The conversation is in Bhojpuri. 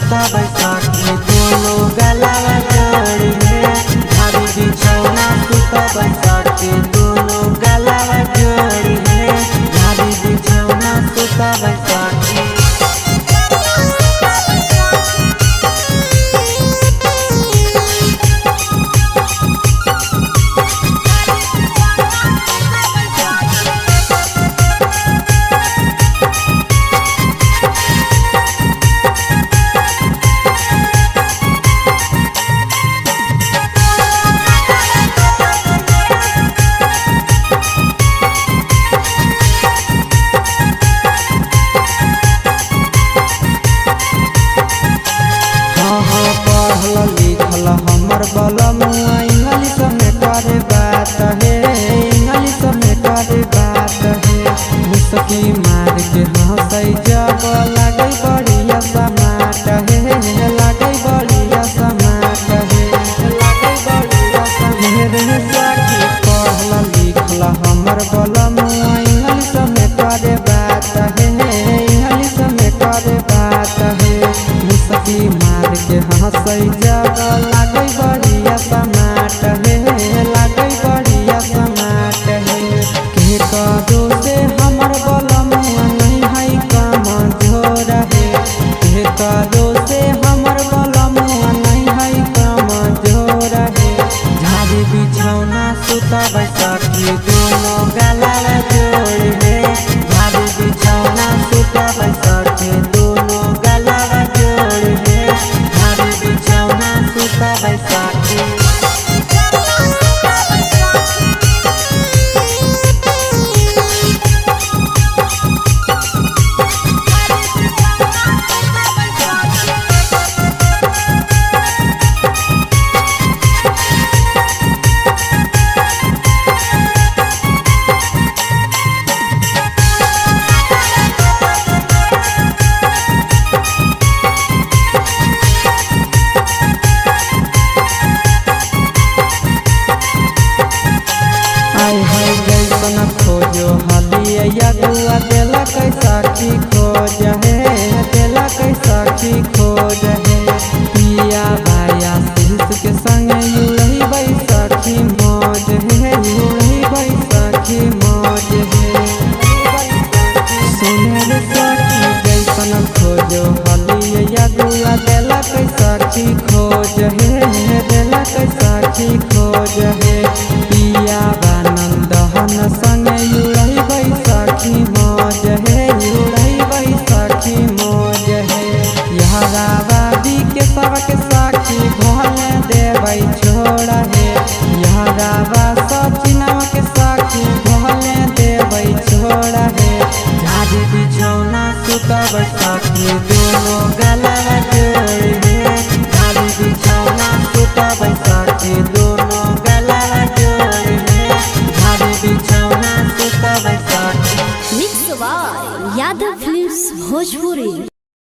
सुता बैसाखी दोनों गलावा जोड़ी है। झाड़ी बिछौना सुता बैसाखी दोनों गलावा जोड़ी है। झाड़ी बिछौना सुता बैसाखी लिखल हमर बलमुआ इंग्लिश में करे बात है। इंग्लिश में करे बात है। मुस्की मार के हंसई जब लगे बढ़िया समाट है। लगे बढ़िया समाट है। लगे बढ़िया समाट है। पढ़ल लिखल हमर बलमुआ इंग्लिश में करे बात है। इंग्लिश में करे बात है। मुस्की मार के हंसई जब लागे बढ़िया समाट है। लागे बढ़िया समाट है। के कदो से हमर बलमुआ नहीं है कमजोर है। के कदो से हमर बलमुआ नहीं है कमजोर है। झाड़ी बिछौना सुता बैसाखी दोनों गलावा जोड़ी है। झाड़ी बिछौना सुता बैसाखी दोनों गलावा जोड़ी है। झाड़ी बिछौना सुता बैसाखी जैसन खोजो हलिया गुआ देला कैसाखी खोज है। देला कैसाखी खोज है। पिया भाया शीश के संग यूही बैसाखी मौज है। यूही बैसाखी मौज है। सुनर साखी जैसन खोजो हलिया गुआ देला कैसाखी खोज है। देला कैसाखी खोज है। पिया संग यूही बैसाखी मौज है। यूही बैसाखी मौज है। यहराबादी के सबक साखी भोले देवै छोड़ा है। यहराबा सचिनवा के साखी भोले देवै छोड़ा है। झाड़ी बिछौना सुता बैसाखी दोनों गलावा जोड़ी है। झाड़ी बिछौना सुता बैसाखी दोनों गलावा जोड़ी है। झाड़ी बिछौना सुता बैसाखी mix by Yadav films Bhojpuri.